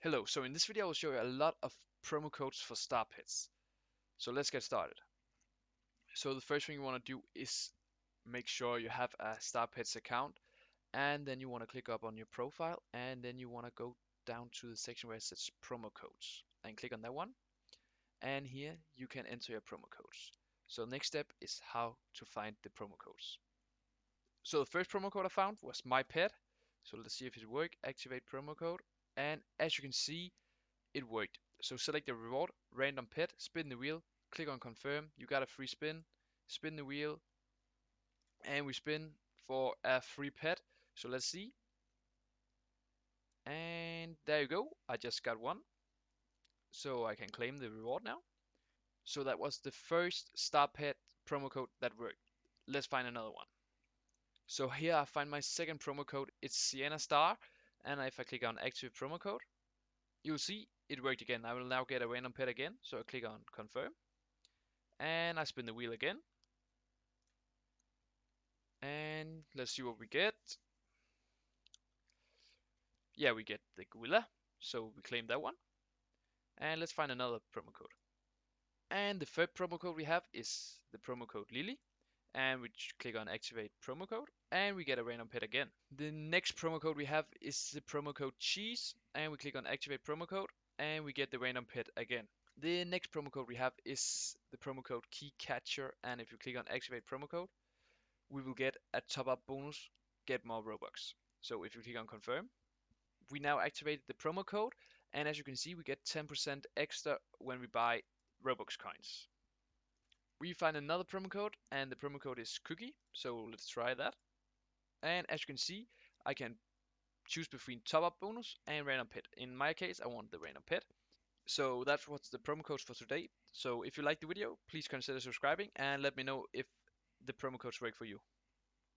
Hello, so in this video I will show you a lot of promo codes for StarPets. So let's get started. So the first thing you want to do is make sure you have a StarPets account, and then you want to click up on your profile, and then you want to go down to the section where it says promo codes and click on that one, and here you can enter your promo codes. So next step is how to find the promo codes. So the first promo code I found was my pet. So let's see if it worked. Activate promo code, and as you can see, it worked. So select the reward, random pet, spin the wheel, click on confirm, you got a free spin the wheel, and we spin for a free pet. So let's see. And there you go, I just got one. So I can claim the reward now. So that was the first star pet promo code that worked. Let's find another one. So here I find my second promo code, it's Sienna Star, and if I click on active promo code, you'll see it worked again. I will now get a random pet again, so I click on confirm, and I spin the wheel again, and let's see what we get. Yeah, we get the gorilla, so we claim that one. And let's find another promo code. And the third promo code we have is the promo code Lily, and we click on activate promo code, and we get a random pet again. The next promo code we have is the promo code cheese, and we click on activate promo code, and we get the random pet again. The next promo code we have is the promo code key catcher, and if you click on activate promo code, we will get a top up bonus, get more Robux. So if you click on confirm, we now activated the promo code, and as you can see, we get 10% extra when we buy Robux coins. We find another promo code, and the promo code is cookie, so let's try that. And as you can see, I can choose between top up bonus and random pet. In my case, I want the random pet. So that's what's the promo codes for today. So if you liked the video, please consider subscribing and let me know if the promo codes work for you.